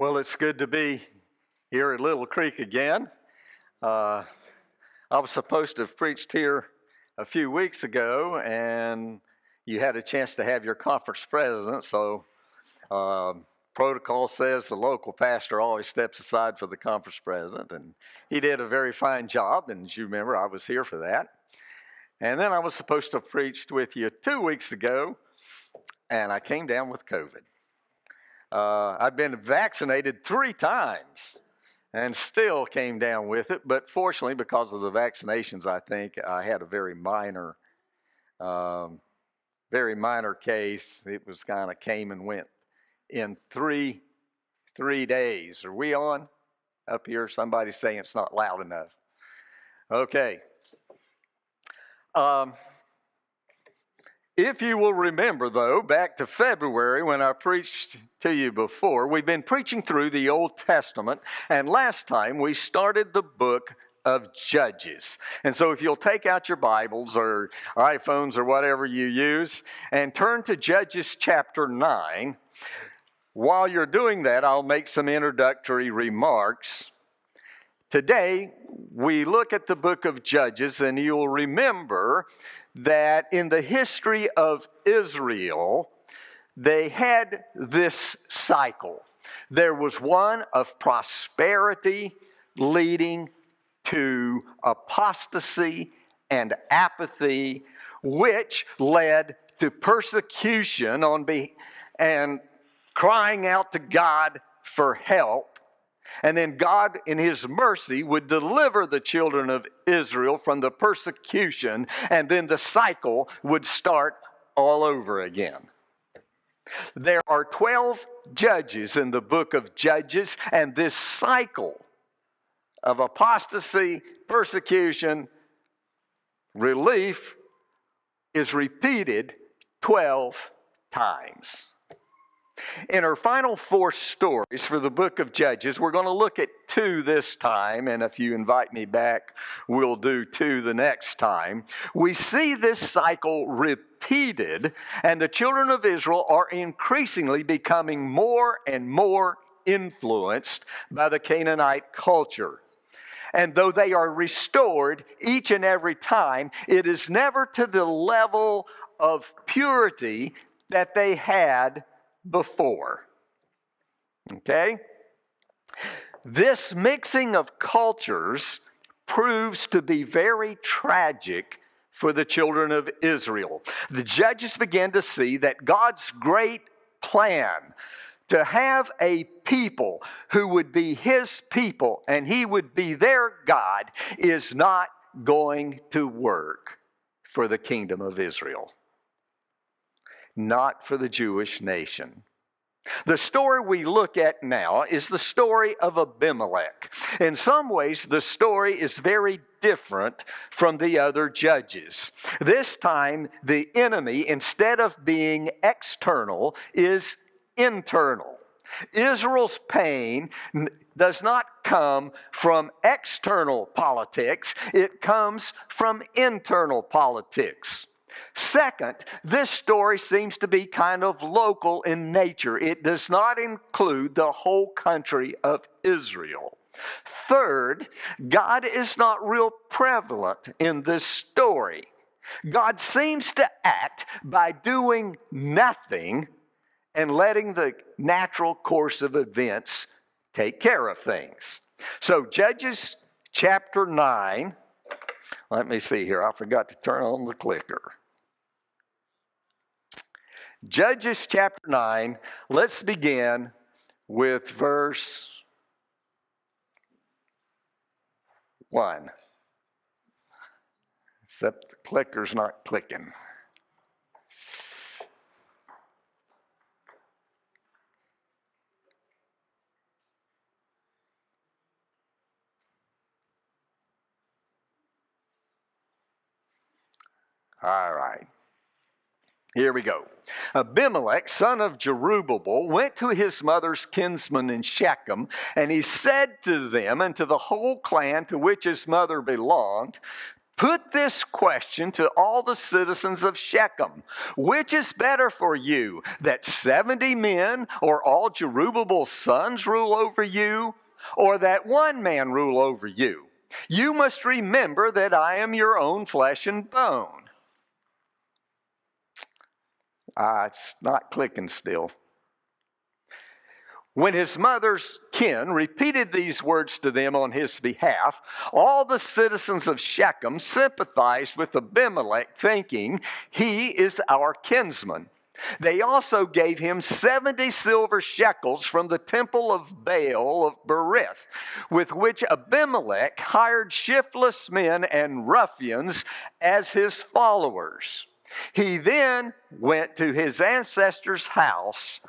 Well, it's good to be here at Little Creek again. I was supposed to have preached here a few weeks ago, and you had a chance to have your conference president, so protocol says the local pastor always steps aside for the conference president, and he did a very fine job, and as you remember, I was here for that. And then I was supposed to have preached with you 2 weeks ago, and I came down with COVID. I've been vaccinated 3 times and still came down with it. But fortunately, because of the vaccinations, I think I had a very minor case. It was kind of came and went in three days. Are we on up here? Somebody's saying it's not loud enough. Okay. If you will remember, though, back to February when I preached to you before, we've been preaching through the Old Testament, and last time we started the book of Judges. And so if you'll take out your Bibles or iPhones or whatever you use and turn to Judges chapter 9, while you're doing that, I'll make some introductory remarks. Today, we look at the book of Judges, and you'll remember that in the history of Israel, they had this cycle. There was one of prosperity leading to apostasy and apathy, which led to persecution and crying out to God for help. And then God, in His mercy, would deliver the children of Israel from the persecution, and then the cycle would start all over again. There are 12 judges in the book of Judges, and this cycle of apostasy, persecution, relief is repeated 12 times. In our final 4 stories for the book of Judges, we're going to look at 2 this time, and if you invite me back, we'll do 2 the next time. We see this cycle repeated, and the children of Israel are increasingly becoming more and more influenced by the Canaanite culture. And though they are restored each and every time, it is never to the level of purity that they had before. Okay? This mixing of cultures proves to be very tragic for the children of Israel. The judges began to see that God's great plan to have a people who would be His people and He would be their God is not going to work for the kingdom of Israel. Not for the Jewish nation. The story we look at now is the story of Abimelech. In some ways, the story is very different from the other judges. This time, the enemy, instead of being external, is internal. Israel's pain does not come from external politics. It comes from internal politics. Second, this story seems to be kind of local in nature. It does not include the whole country of Israel. Third, God is not real prevalent in this story. God seems to act by doing nothing and letting the natural course of events take care of things. So Judges chapter 9, let me see here, I forgot to turn on the clicker. Judges chapter 9, let's begin with verse 1. Except the clicker's not clicking. All right. Here we go. Abimelech, son of Jerubbaal, went to his mother's kinsmen in Shechem, and he said to them and to the whole clan to which his mother belonged, Put this question to all the citizens of Shechem. Which is better for you, that 70 men or all Jerubbaal's sons rule over you, or that one man rule over you? You must remember that I am your own flesh and bone. It's not clicking still. When his mother's kin repeated these words to them on his behalf, all the citizens of Shechem sympathized with Abimelech, thinking, he is our kinsman. They also gave him 70 silver shekels from the temple of Baal of Berith, with which Abimelech hired shiftless men and ruffians as his followers. He then went to his ancestor's house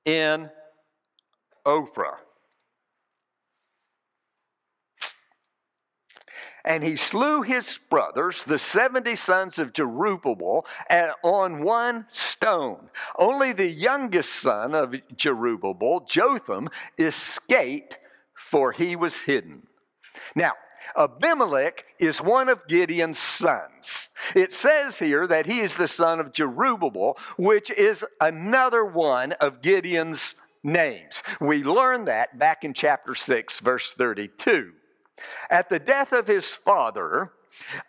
in Ophrah. And he slew his brothers, the 70 sons of Jerubbaal, on one stone. Only the youngest son of Jerubbaal, Jotham, escaped, for he was hidden. Now, Abimelech is one of Gideon's sons. It says here that he is the son of Jerubbaal, which is another one of Gideon's names. We learned that back in chapter 6, verse 32. At the death of his father,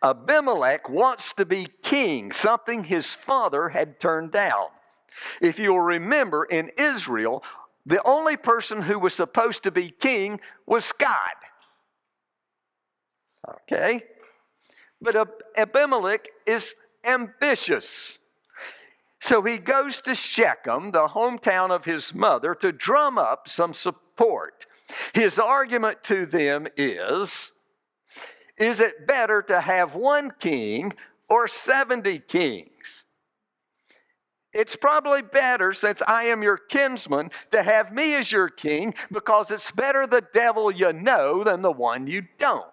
Abimelech wants to be king, something his father had turned down. If you'll remember, in Israel, the only person who was supposed to be king was God. Okay? But Abimelech is ambitious. So he goes to Shechem, the hometown of his mother, to drum up some support. His argument to them is it better to have one king or 70 kings? It's probably better, since I am your kinsman, to have me as your king, because it's better the devil you know than the one you don't.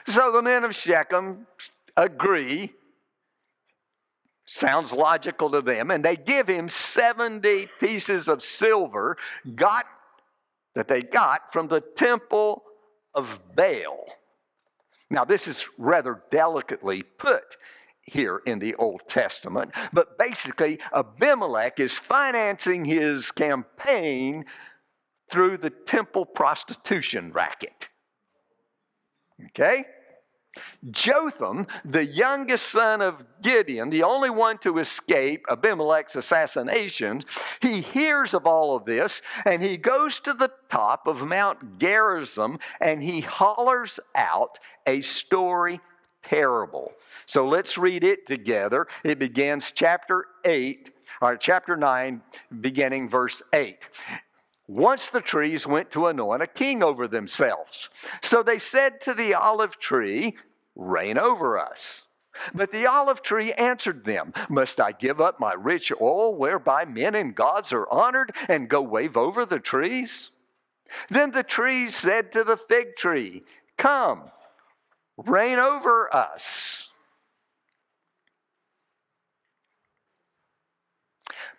So the men of Shechem agree. Sounds logical to them. And they give him 70 pieces of silver that they got from the temple of Baal. Now, this is rather delicately put here in the Old Testament. But basically, Abimelech is financing his campaign through the temple prostitution racket. Okay? Jotham, the youngest son of Gideon, the only one to escape Abimelech's assassination, he hears of all of this, and he goes to the top of Mount Gerizim, and he hollers out a story parable. So let's read it together. It begins chapter 9, beginning verse 8. Once the trees went to anoint a king over themselves. So they said to the olive tree, reign over us. But the olive tree answered them, must I give up my rich oil whereby men and gods are honored and go wave over the trees? Then the trees said to the fig tree, come, reign over us.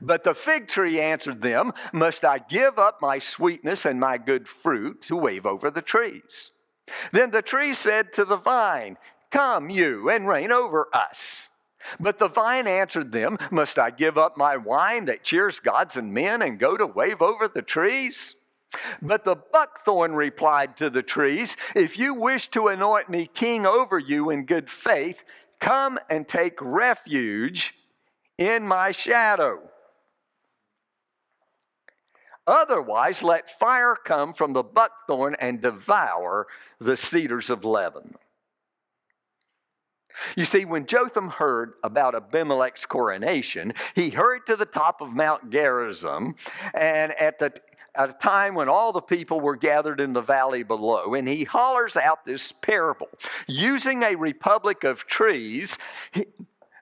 But the fig tree answered them, must I give up my sweetness and my good fruit to wave over the trees? Then the tree said to the vine, come you and reign over us. But the vine answered them, must I give up my wine that cheers gods and men and go to wave over the trees? But the buckthorn replied to the trees, if you wish to anoint me king over you in good faith, come and take refuge in my shadow. Otherwise, let fire come from the buckthorn and devour the cedars of Lebanon. You see, when Jotham heard about Abimelech's coronation, he hurried to the top of Mount Gerizim, and at a time when all the people were gathered in the valley below, and he hollers out this parable. Using a republic of trees,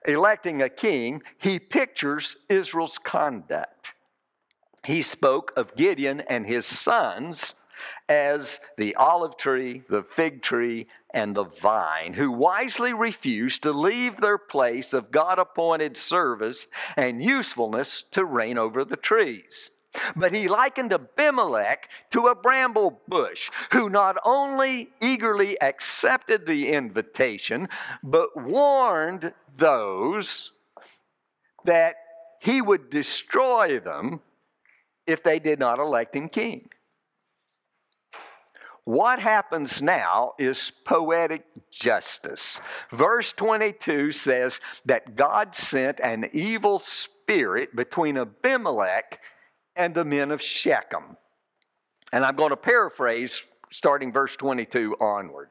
electing a king, he pictures Israel's conduct. He spoke of Gideon and his sons as the olive tree, the fig tree, and the vine, who wisely refused to leave their place of God-appointed service and usefulness to reign over the trees. But he likened Abimelech to a bramble bush, who not only eagerly accepted the invitation, but warned those that he would destroy them if they did not elect him king. What happens now is poetic justice. Verse 22 says that God sent an evil spirit between Abimelech and the men of Shechem. And I'm going to paraphrase starting verse 22 onward.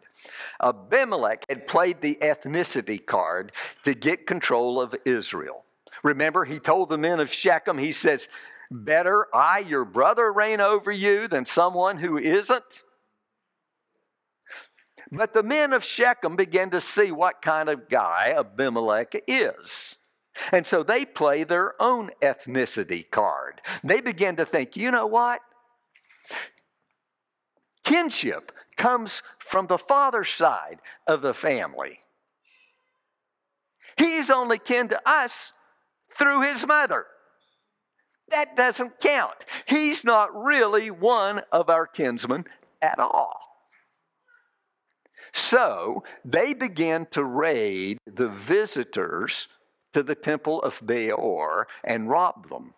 Abimelech had played the ethnicity card to get control of Israel. Remember, he told the men of Shechem, he says, better I, your brother, reign over you than someone who isn't. But the men of Shechem began to see what kind of guy Abimelech is. And so they play their own ethnicity card. They begin to think, you know what? Kinship comes from the father's side of the family. He's only kin to us through his mother. That doesn't count. He's not really one of our kinsmen at all. So they begin to raid the visitors to the temple of Baal and rob them,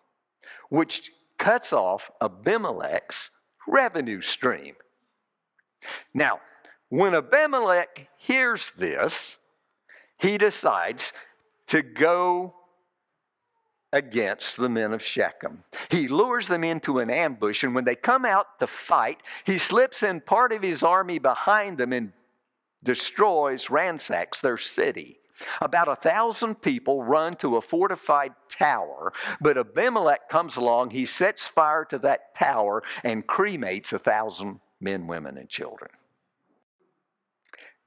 which cuts off Abimelech's revenue stream. Now, when Abimelech hears this, he decides to go against the men of Shechem. He lures them into an ambush, and when they come out to fight, he slips in part of his army behind them and destroys, ransacks their city. About 1,000 people run to a fortified tower, but Abimelech comes along, he sets fire to that tower and cremates 1,000 men, women, and children.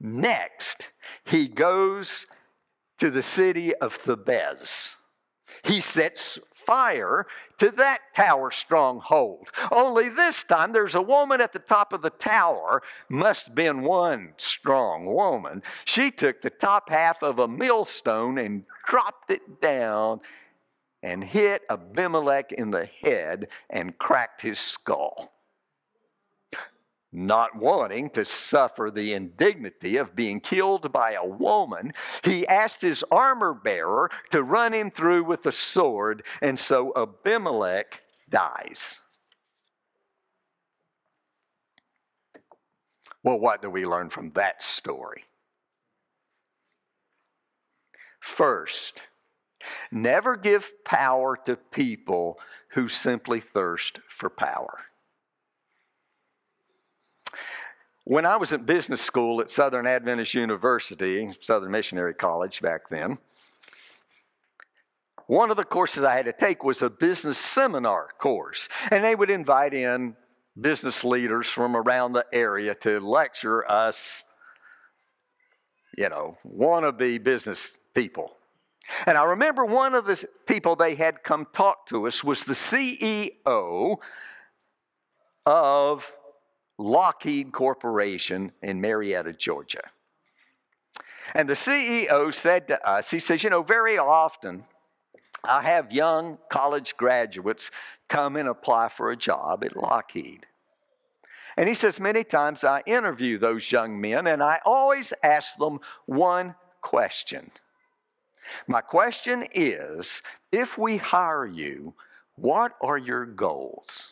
Next, he goes to the city of Thebez. He sets fire to that tower stronghold. Only this time there's a woman at the top of the tower, must have been one strong woman. She took the top half of a millstone and dropped it down and hit Abimelech in the head and cracked his skull. Not wanting to suffer the indignity of being killed by a woman, he asked his armor bearer to run him through with a sword, and so Abimelech dies. Well, what do we learn from that story? First, never give power to people who simply thirst for power. When I was at business school at Southern Adventist University, Southern Missionary College back then, one of the courses I had to take was a business seminar course. And they would invite in business leaders from around the area to lecture us, wannabe business people. And I remember one of the people they had come talk to us was the CEO of Lockheed Corporation in Marietta, Georgia. And the CEO said to us, he says, very often I have young college graduates come and apply for a job at Lockheed. And he says, many times I interview those young men and I always ask them one question. My question is, if we hire you, what are your goals?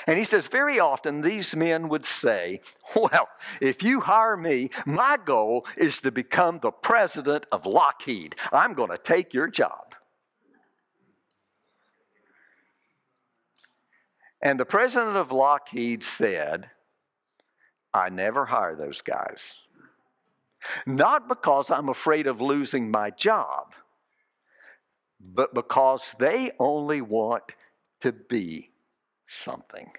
And he says, very often these men would say, well, if you hire me, my goal is to become the president of Lockheed. I'm going to take your job. And the president of Lockheed said, I never hire those guys. Not because I'm afraid of losing my job, but because they only want to be something.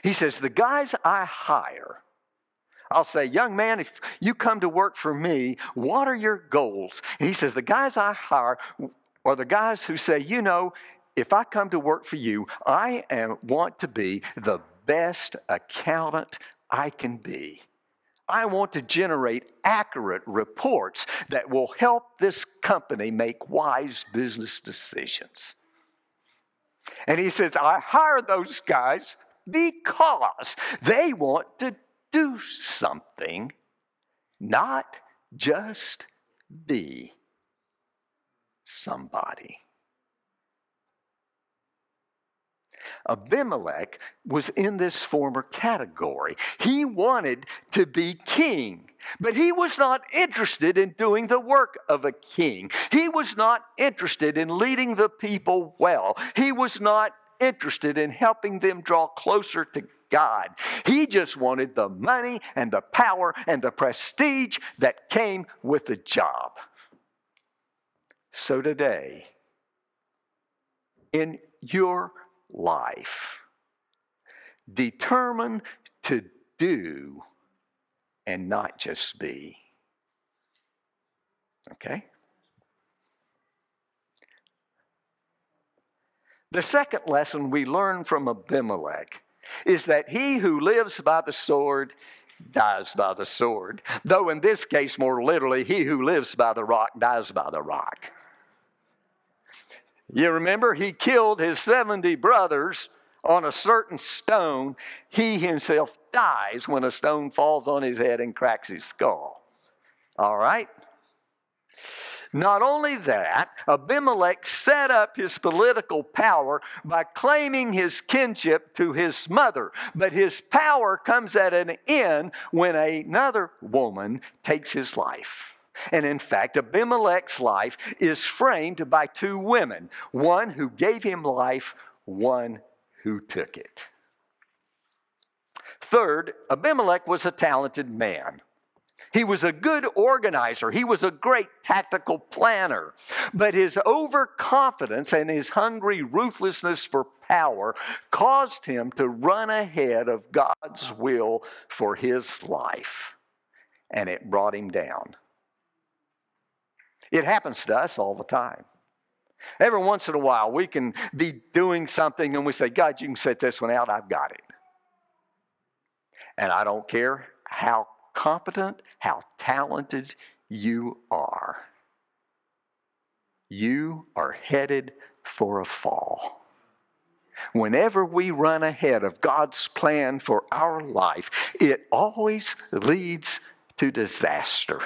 He says, the guys I hire, I'll say, young man, if you come to work for me, what are your goals? And he says, the guys I hire are the guys who say, if I come to work for you, I want to be the best accountant I can be. I want to generate accurate reports that will help this company make wise business decisions. And he says, I hired those guys because they want to do something, not just be somebody. Abimelech was in this former category. He wanted to be king, but he was not interested in doing the work of a king. He was not interested in leading the people well. He was not interested in helping them draw closer to God. He just wanted the money and the power and the prestige that came with the job. So today, in your life, determine to do and not just be. Okay? The second lesson we learn from Abimelech is that he who lives by the sword dies by the sword. Though in this case, more literally, he who lives by the rock dies by the rock. You remember, he killed his 70 brothers on a certain stone. He himself dies when a stone falls on his head and cracks his skull. All right? Not only that, Abimelech set up his political power by claiming his kinship to his mother. But his power comes at an end when another woman takes his life. And in fact, Abimelech's life is framed by two women. One who gave him life, one who took it. Third, Abimelech was a talented man. He was a good organizer. He was a great tactical planner. But his overconfidence and his hungry ruthlessness for power caused him to run ahead of God's will for his life. And it brought him down. It happens to us all the time. Every once in a while, we can be doing something and we say, God, you can set this one out. I've got it. And I don't care how competent, how talented you are. You are headed for a fall. Whenever we run ahead of God's plan for our life, it always leads to disaster.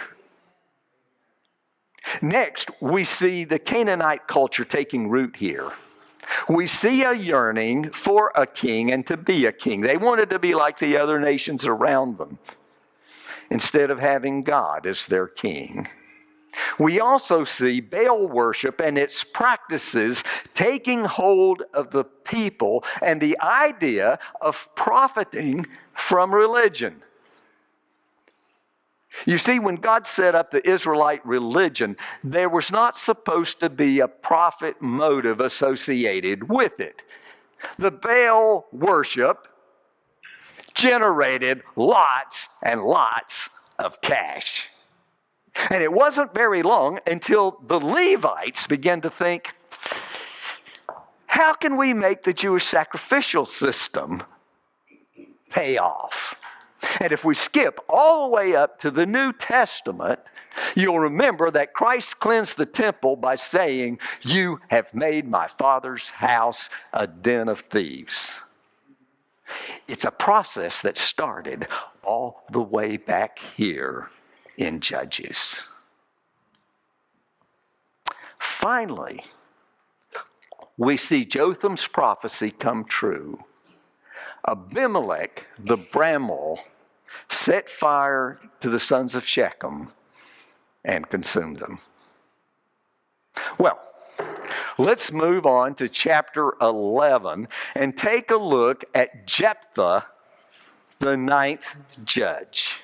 Next, we see the Canaanite culture taking root here. We see a yearning for a king and to be a king. They wanted to be like the other nations around them, instead of having God as their king. We also see Baal worship and its practices taking hold of the people and the idea of profiting from religion. You see, when God set up the Israelite religion, there was not supposed to be a profit motive associated with it. The Baal worship generated lots and lots of cash. And it wasn't very long until the Levites began to think, how can we make the Jewish sacrificial system pay off? And if we skip all the way up to the New Testament, you'll remember that Christ cleansed the temple by saying, you have made my Father's house a den of thieves. It's a process that started all the way back here in Judges. Finally, we see Jotham's prophecy come true. Abimelech, the Bramel, set fire to the sons of Shechem and consumed them. Well, let's move on to chapter 11 and take a look at Jephthah, the 9th judge.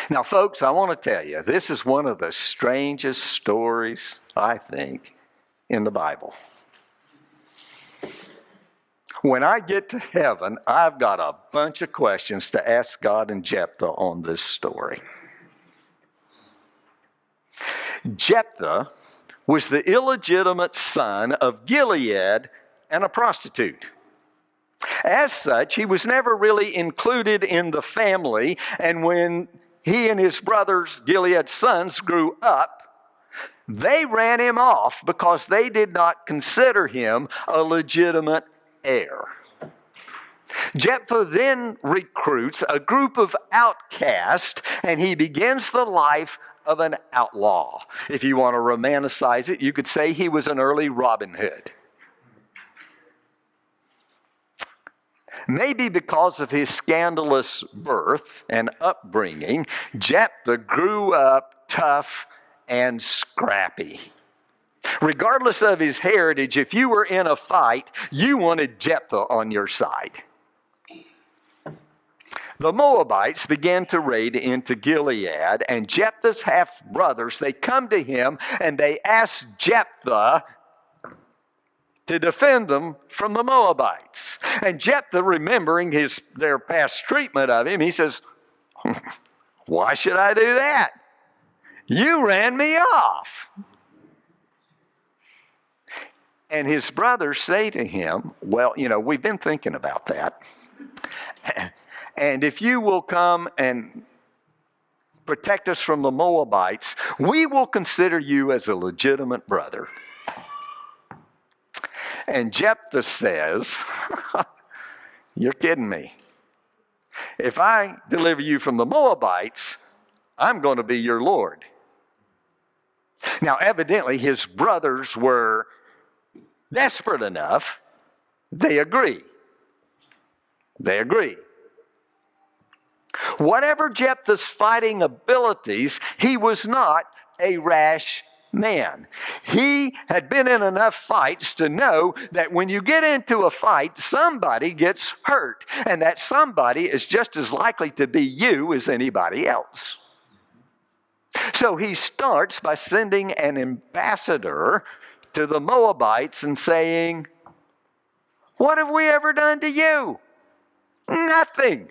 Now, folks, I want to tell you, this is one of the strangest stories, I think, in the Bible. When I get to heaven, I've got a bunch of questions to ask God and Jephthah on this story. Jephthah was the illegitimate son of Gilead and a prostitute. As such, he was never really included in the family, and when he and his brothers, Gilead's sons, grew up, They ran him off because they did not consider him a legitimate heir. Jephthah then recruits a group of outcasts, and he begins the life of an outlaw. If you want to romanticize it, you could say he was an early Robin Hood. Maybe because of his scandalous birth and upbringing, Jephthah grew up tough and scrappy. Regardless of his heritage, if you were in a fight, you wanted Jephthah on your side. The Moabites began to raid into Gilead, and Jephthah's half-brothers, they come to him and they ask Jephthah to defend them from the Moabites. And Jephthah, remembering their past treatment of him, he says, why should I do that? You ran me off. And his brothers say to him, well, we've been thinking about that. And if you will come and protect us from the Moabites, we will consider you as a legitimate brother. And Jephthah says, you're kidding me. If I deliver you from the Moabites, I'm going to be your Lord. Now, evidently, his brothers were desperate enough. They agree. They agree. Whatever Jephthah's fighting abilities, he was not a rash man. He had been in enough fights to know that when you get into a fight, somebody gets hurt. And that somebody is just as likely to be you as anybody else. So he starts by sending an ambassador to the Moabites and saying, what have we ever done to you? Nothing.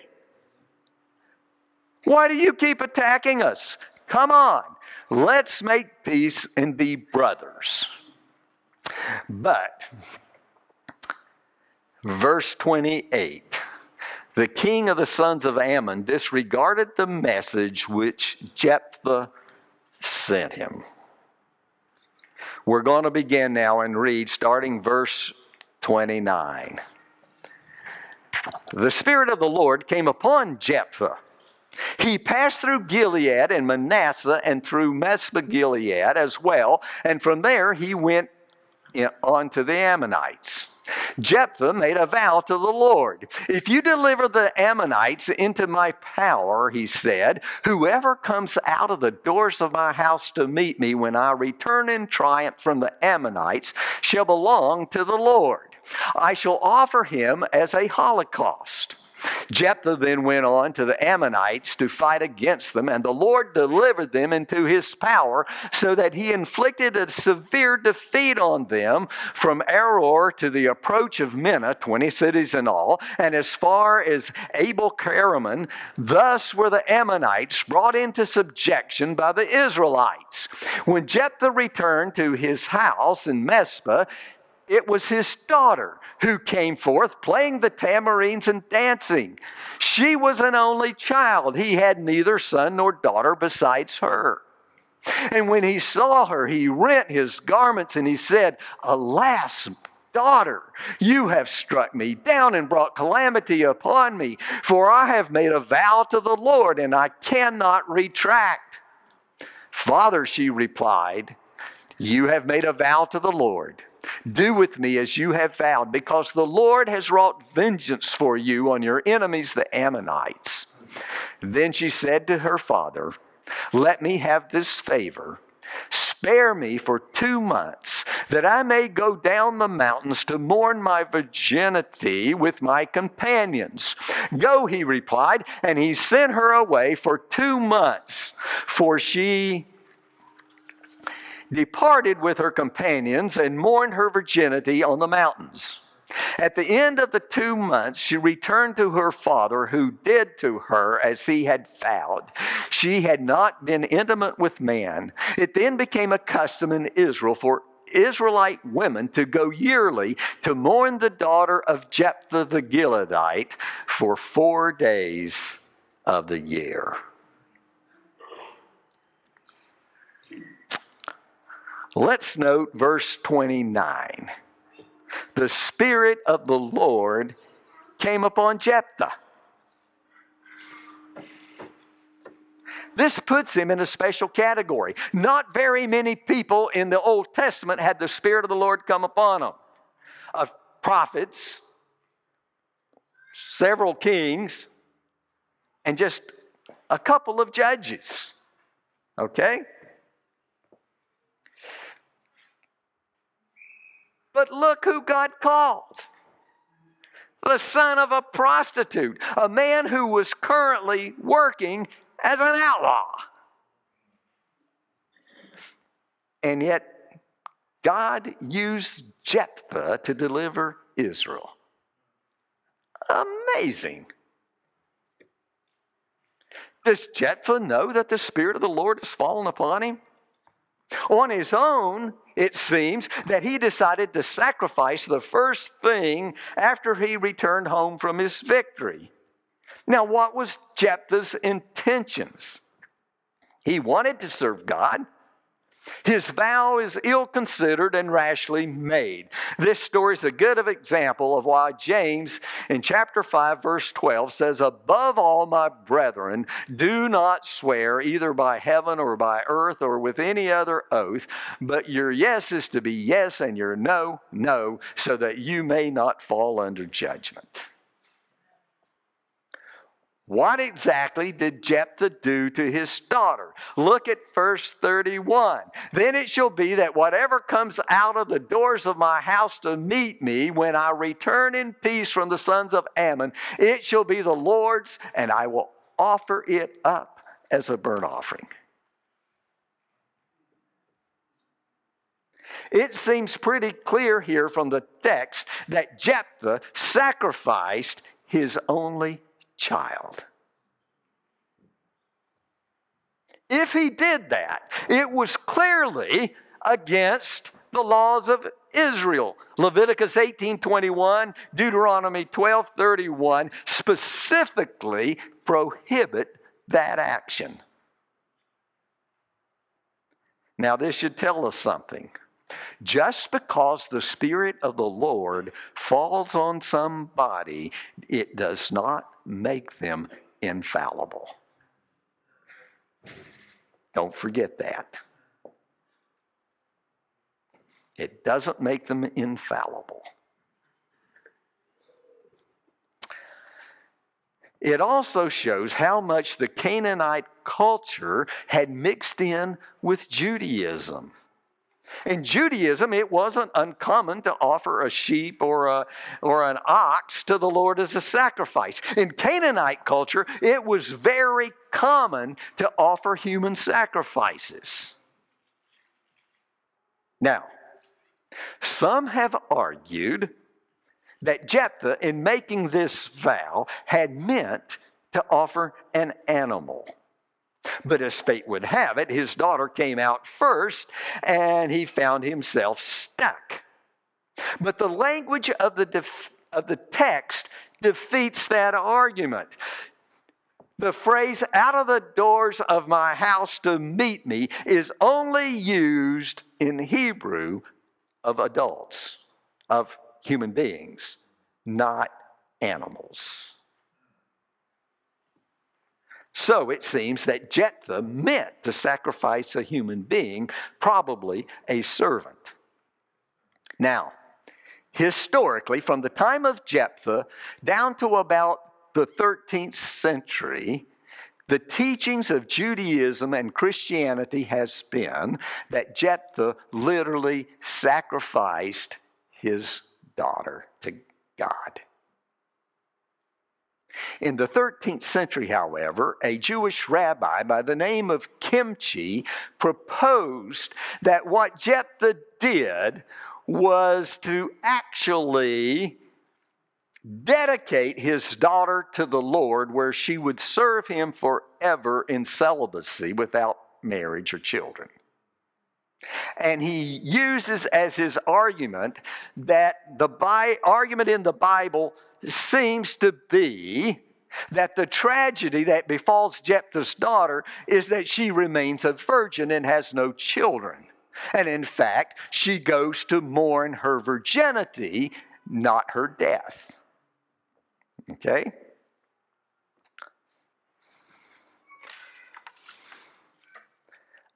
Why do you keep attacking us? Come on, let's make peace and be brothers. But, verse 28, the king of the sons of Ammon disregarded the message which Jephthah sent him. We're going to begin now and read starting verse 29. The Spirit of the Lord came upon Jephthah. He passed through Gilead and Manasseh and through Mespah-Gilead as well, and from there he went on to the Ammonites. Jephthah made a vow to the Lord. If you deliver the Ammonites into my power, he said, whoever comes out of the doors of my house to meet me when I return in triumph from the Ammonites shall belong to the Lord. I shall offer him as a holocaust. Jephthah then went on to the Ammonites to fight against them, and the Lord delivered them into his power, so that he inflicted a severe defeat on them from Aroer to the approach of Minna, 20 cities in all, and as far as Abel-Keramim. Thus were the Ammonites brought into subjection by the Israelites. When Jephthah returned to his house in Mespah, it was his daughter who came forth playing the tamarines and dancing. She was an only child. He had neither son nor daughter besides her. And when he saw her, he rent his garments and he said, alas, daughter, you have struck me down and brought calamity upon me, for I have made a vow to the Lord and I cannot retract. Father, she replied, you have made a vow to the Lord. Do with me as you have vowed, because the Lord has wrought vengeance for you on your enemies, the Ammonites. Then she said to her father, let me have this favor. Spare me for 2 months, that I may go down the mountains to mourn my virginity with my companions. Go, he replied, and he sent her away for 2 months, for she departed with her companions and mourned her virginity on the mountains. At the end of the 2 months, she returned to her father, who did to her as he had vowed. She had not been intimate with man. It then became a custom in Israel for Israelite women to go yearly to mourn the daughter of Jephthah the Gileadite for 4 days of the year. Let's note verse 29. The Spirit of the Lord came upon Jephthah. This puts him in a special category. Not very many people in the Old Testament had the Spirit of the Lord come upon them. Prophets, several kings, and just a couple of judges. Okay? But look who God called. The son of a prostitute, a man who was currently working as an outlaw. And yet, God used Jephthah to deliver Israel. Amazing. Does Jephthah know that the Spirit of the Lord has fallen upon him? On his own, it seems that he decided to sacrifice the first thing after he returned home from his victory. Now, what was Jephthah's intentions? He wanted to serve God. His vow is ill-considered and rashly made. This story is a good example of why James in chapter 5, verse 12 says, "Above all, my brethren, do not swear either by heaven or by earth or with any other oath, but your yes is to be yes and your no, no, so that you may not fall under judgment." What exactly did Jephthah do to his daughter? Look at verse 31. "Then it shall be that whatever comes out of the doors of my house to meet me when I return in peace from the sons of Ammon, it shall be the Lord's, and I will offer it up as a burnt offering." It seems pretty clear here from the text that Jephthah sacrificed his only child. If he did that, it was clearly against the laws of Israel. Leviticus 18:21, Deuteronomy 12:31 specifically prohibit that action. Now, this should tell us something. Just because the Spirit of the Lord falls on somebody, it does not make them infallible. Don't forget that. It doesn't make them infallible. It also shows how much the Canaanite culture had mixed in with Judaism. In Judaism, it wasn't uncommon to offer a sheep or an ox to the Lord as a sacrifice. In Canaanite culture, it was very common to offer human sacrifices. Now, some have argued that Jephthah, in making this vow, had meant to offer an animal. But as fate would have it, his daughter came out first, and he found himself stuck. But the language of the text defeats that argument. The phrase, "out of the doors of my house to meet me," is only used in Hebrew of adults, of human beings, not animals. So it seems that Jephthah meant to sacrifice a human being, probably a servant. Now, historically, from the time of Jephthah down to about the 13th century, the teachings of Judaism and Christianity has been that Jephthah literally sacrificed his daughter to God. In the 13th century, however, a Jewish rabbi by the name of Kimchi proposed that what Jephthah did was to actually dedicate his daughter to the Lord, where she would serve him forever in celibacy without marriage or children. And he uses as his argument that the argument in the Bible seems to be that the tragedy that befalls Jephthah's daughter is that she remains a virgin and has no children. And in fact, she goes to mourn her virginity, not her death. Okay?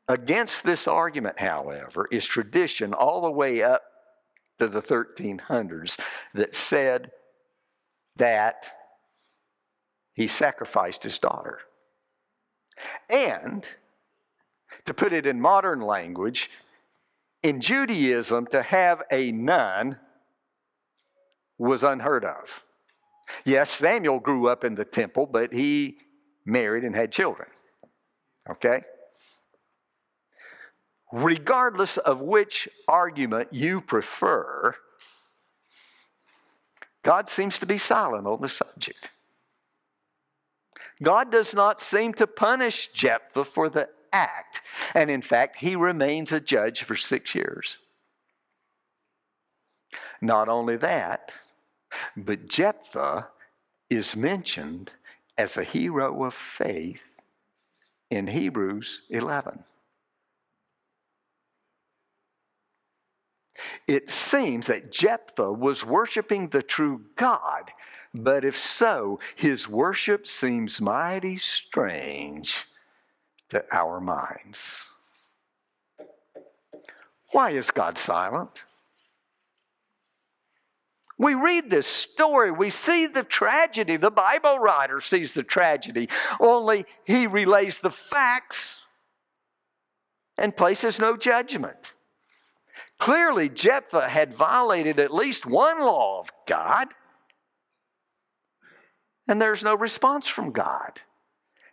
Against this argument, however, is tradition all the way up to the 1300s that said that he sacrificed his daughter. And, to put it in modern language, in Judaism, to have a nun was unheard of. Yes, Samuel grew up in the temple, but he married and had children. Okay? Regardless of which argument you prefer, God seems to be silent on the subject. God does not seem to punish Jephthah for the act. And in fact, he remains a judge for 6 years. Not only that, but Jephthah is mentioned as a hero of faith in Hebrews 11. It seems that Jephthah was worshiping the true God, but if so, his worship seems mighty strange to our minds. Why is God silent? We read this story, we see the tragedy. The Bible writer sees the tragedy, only he relays the facts and places no judgment. Clearly, Jephthah had violated at least one law of God, and there's no response from God.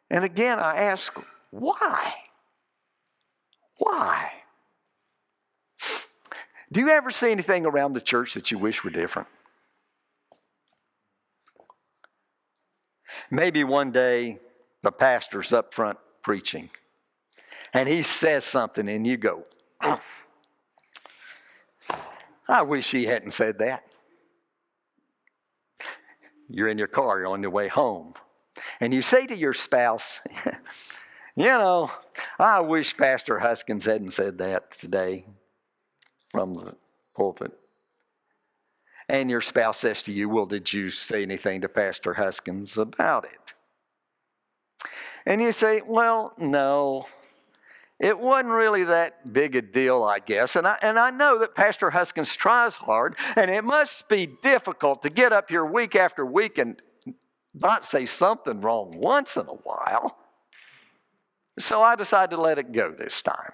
And again, I ask, why? Why? Do you ever see anything around the church that you wish were different? Maybe one day the pastor's up front preaching, and he says something, and you go, I wish he hadn't said that. You're in your car, you're on your way home, and you say to your spouse, you know, I wish Pastor Huskins hadn't said that today from the pulpit. And your spouse says to you, well, did you say anything to Pastor Huskins about it? And you say, well, no. It wasn't really that big a deal, I guess. And I know that Pastor Huskins tries hard, and it must be difficult to get up here week after week and not say something wrong once in a while. So I decided to let it go this time.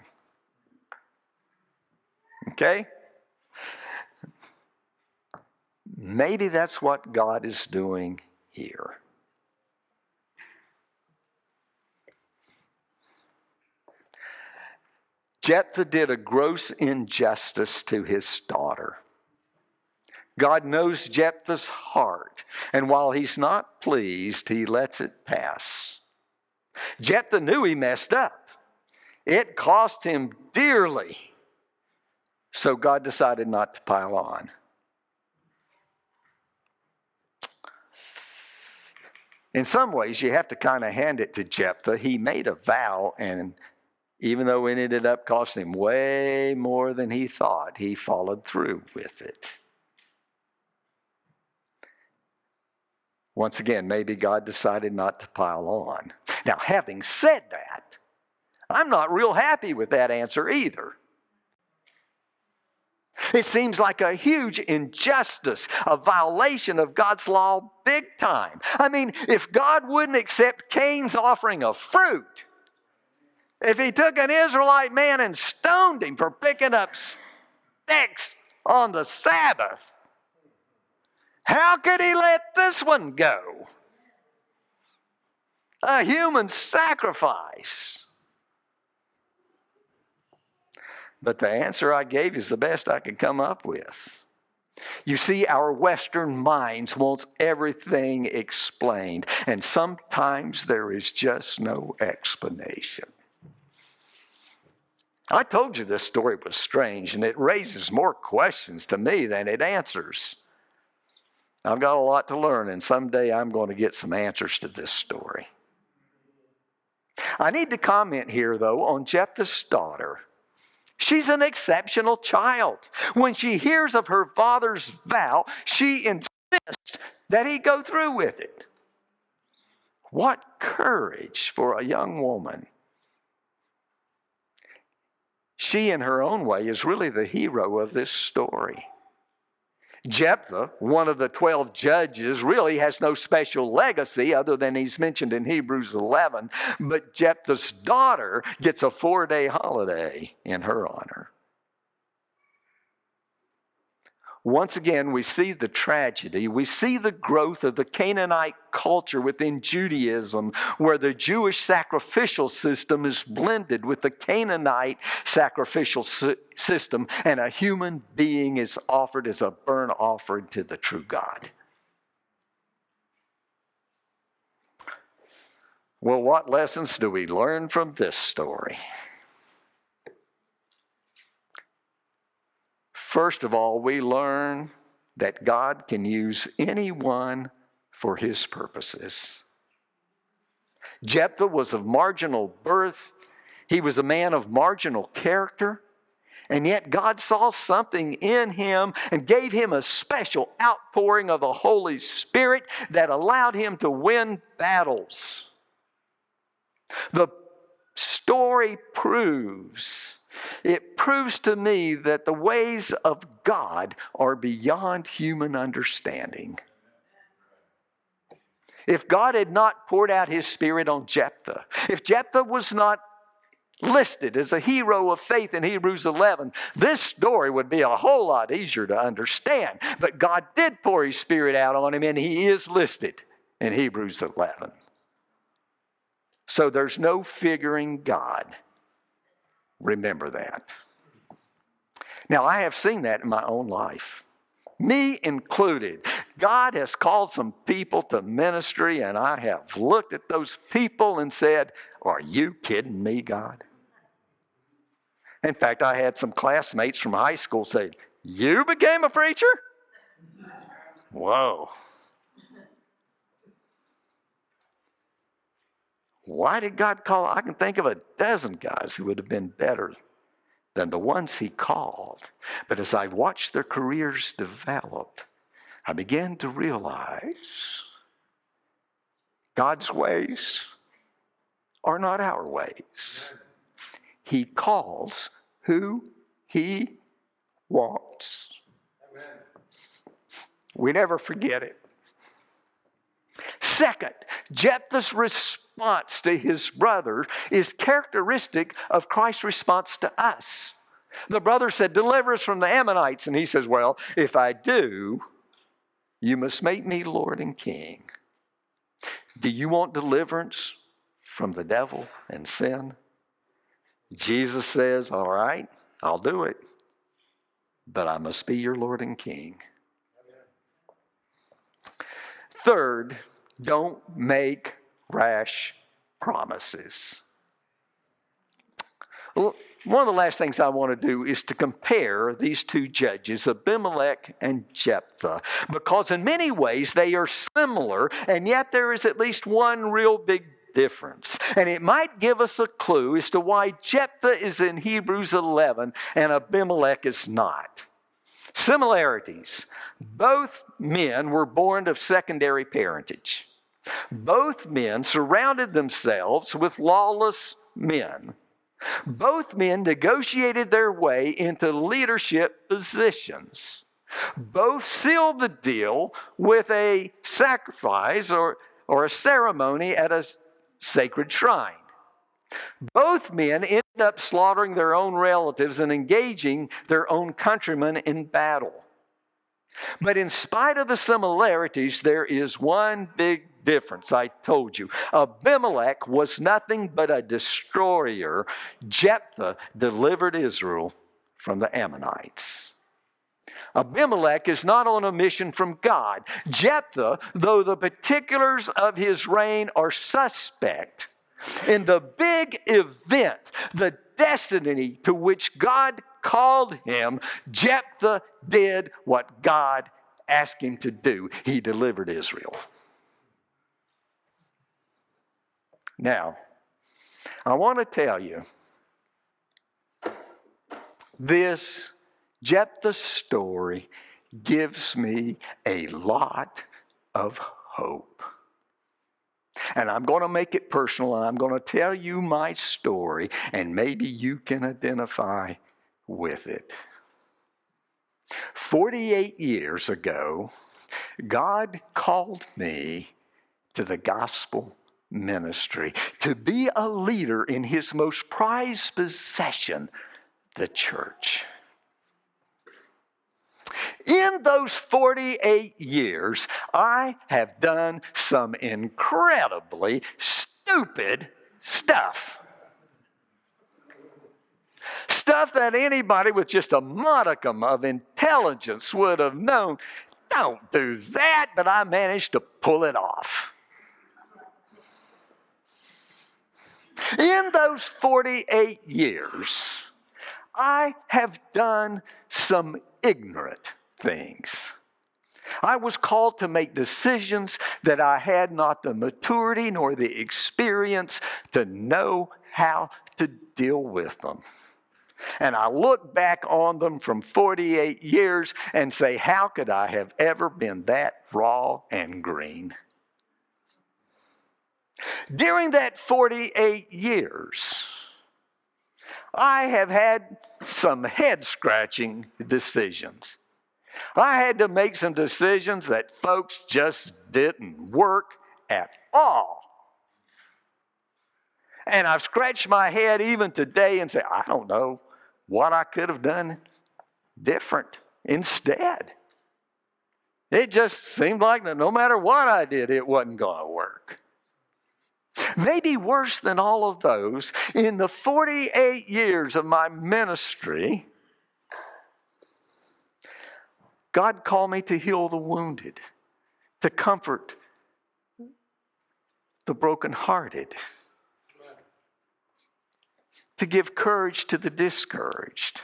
Okay? Maybe that's what God is doing here. Jephthah did a gross injustice to his daughter. God knows Jephthah's heart, and while he's not pleased, he lets it pass. Jephthah knew he messed up. It cost him dearly. So God decided not to pile on. In some ways, you have to kind of hand it to Jephthah. He made a vow, and even though it ended up costing him way more than he thought, he followed through with it. Once again, maybe God decided not to pile on. Now, having said that, I'm not real happy with that answer either. It seems like a huge injustice, a violation of God's law big time. I mean, if God wouldn't accept Cain's offering of fruit, if he took an Israelite man and stoned him for picking up sticks on the Sabbath, how could he let this one go? A human sacrifice. But the answer I gave is the best I could come up with. You see, our Western minds want everything explained, and sometimes there is just no explanation. I told you this story was strange, and it raises more questions to me than it answers. I've got a lot to learn, and someday I'm going to get some answers to this story. I need to comment here, though, on Jephthah's daughter. She's an exceptional child. When she hears of her father's vow, she insists that he go through with it. What courage for a young woman. She, in her own way, is really the hero of this story. Jephthah, one of the 12 judges, really has no special legacy other than he's mentioned in Hebrews 11. But Jephthah's daughter gets a 4-day holiday in her honor. Once again, we see the tragedy. We see the growth of the Canaanite culture within Judaism, where the Jewish sacrificial system is blended with the Canaanite sacrificial system, and a human being is offered as a burnt offering to the true God. Well, what lessons do we learn from this story? First of all, we learn that God can use anyone for his purposes. Jephthah was of marginal birth. He was a man of marginal character. And yet God saw something in him and gave him a special outpouring of the Holy Spirit that allowed him to win battles. The story proves to me that the ways of God are beyond human understanding. If God had not poured out his Spirit on Jephthah, if Jephthah was not listed as a hero of faith in Hebrews 11, this story would be a whole lot easier to understand. But God did pour his Spirit out on him, and he is listed in Hebrews 11. So there's no figuring God. Remember that. Now, I have seen that in my own life, me included. God has called some people to ministry, and I have looked at those people and said, "Are you kidding me, God?" In fact, I had some classmates from high school say, "You became a preacher?" Whoa. Why did God call? I can think of a dozen guys who would have been better than the ones he called. But as I watched their careers develop, I began to realize God's ways are not our ways. He calls who he wants. We never forget it. Second, Jephthah's response to his brother is characteristic of Christ's response to us. The brother said, "Deliver us from the Ammonites." And he says, "Well, if I do, you must make me Lord and King." Do you want deliverance from the devil and sin? Jesus says, "All right, I'll do it, but I must be your Lord and King." Third, don't make rash promises. Well, one of the last things I want to do is to compare these two judges, Abimelech and Jephthah, because in many ways they are similar, and yet there is at least one real big difference. And it might give us a clue as to why Jephthah is in Hebrews 11 and Abimelech is not. Similarities. Both men were born of secondary parentage. Both men surrounded themselves with lawless men. Both men negotiated their way into leadership positions. Both sealed the deal with a sacrifice or a ceremony at a sacred shrine. Both men ended up slaughtering their own relatives and engaging their own countrymen in battle. But in spite of the similarities, there is one big difference. I told you, Abimelech was nothing but a destroyer. Jephthah delivered Israel from the Ammonites. Abimelech is not on a mission from God. Jephthah, though the particulars of his reign are suspect, in the big event, the destiny to which God called him, Jephthah did what God asked him to do. He delivered Israel. Now, I want to tell you This Jephthah story gives me a lot of hope. And I'm going to make it personal, and I'm going to tell you my story, and maybe you can identify with it. 48 years ago, God called me to the gospel ministry, to be a leader in His most prized possession, the church. In those 48 years, I have done some incredibly stupid stuff. Stuff that anybody with just a modicum of intelligence would have known. Don't do that, but I managed to pull it off. In those 48 years, I have done some ignorant things. I was called to make decisions that I had not the maturity nor the experience to know how to deal with them. And I look back on them from 48 years and say, how could I have ever been that raw and green? During that 48 years, I have had some head-scratching decisions. I had to make some decisions that folks just didn't work at all. And I've scratched my head even today and say, I don't know what I could have done different instead. It just seemed like that no matter what I did, it wasn't going to work. Maybe worse than all of those, in the 48 years of my ministry, God called me to heal the wounded, to comfort the brokenhearted, to give courage to the discouraged.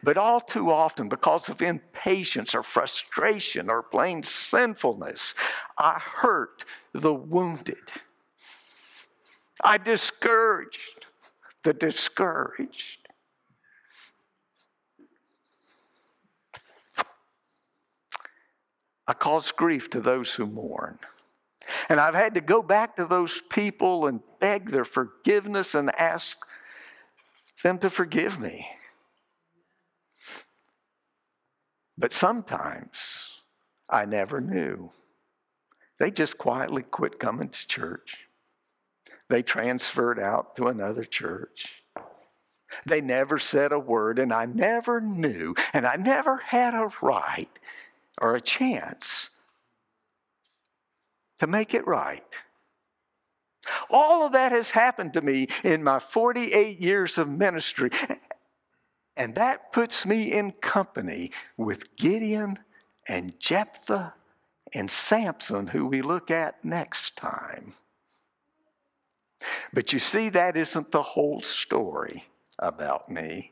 But all too often, because of impatience or frustration or plain sinfulness, I hurt the wounded. I discouraged the discouraged. I caused grief to those who mourn. And I've had to go back to those people and beg their forgiveness and ask them to forgive me. But sometimes I never knew. They just quietly quit coming to church. They transferred out to another church. They never said a word, and I never knew, and I never had a right or a chance to make it right. All of that has happened to me in my 48 years of ministry, and that puts me in company with Gideon and Jephthah and Samson, who we look at next time. But you see, that isn't the whole story about me.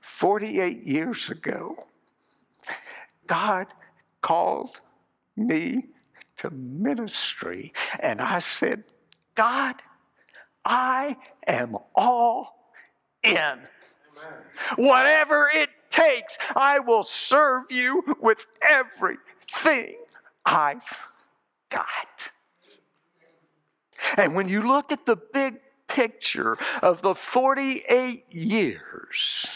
48 years ago, God called me to ministry, and I said, God, I am all in. Amen. Whatever it takes, I will serve you with everything I've got. And when you look at the big picture of the 48 years,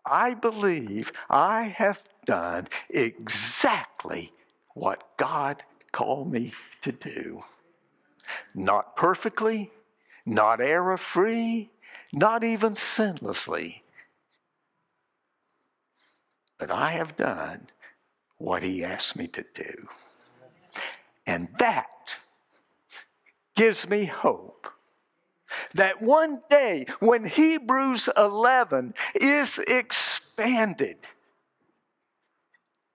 I believe I have done exactly what God called me to do. Not perfectly, not error-free, not even sinlessly. But I have done what He asked me to do. And that gives me hope that one day when Hebrews 11 is expanded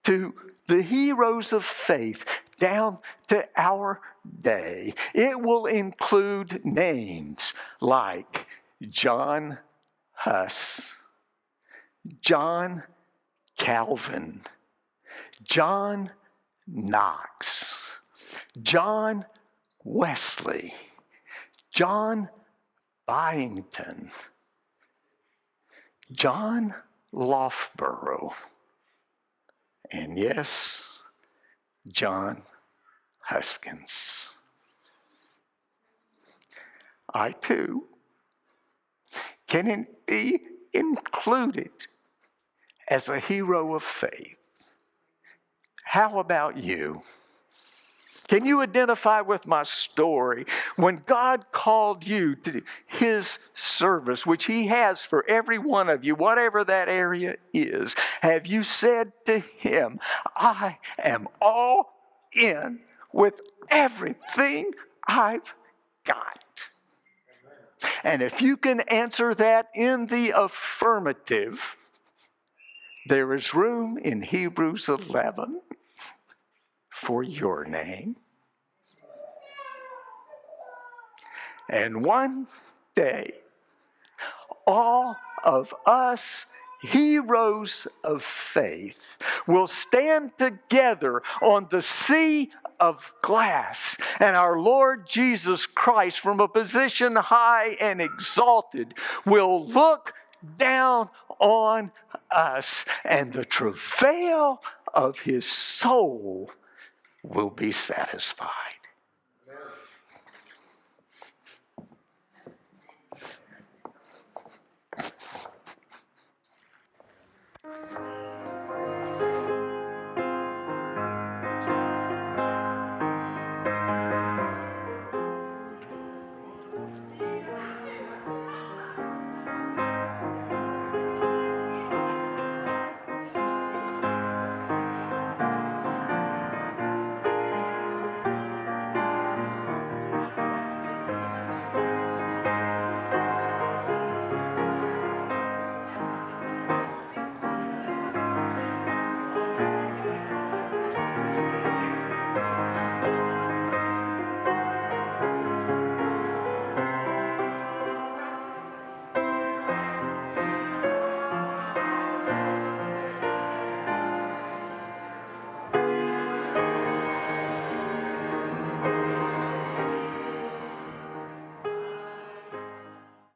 to the heroes of faith down to our day, it will include names like John Huss, John Calvin, John Knox, John Wesley, John Byington, John Loughborough, and yes, John Huskins. I too can be included as a hero of faith. How about you? Can you identify with my story? When God called you to His service, which He has for every one of you, whatever that area is, have you said to Him, I am all in with everything I've got? And if you can answer that in the affirmative, there is room in Hebrews 11 for your name. And one day, all of us heroes of faith will stand together on the sea of glass, and our Lord Jesus Christ, from a position high and exalted, will look down on us, and the travail of His soul will be satisfied.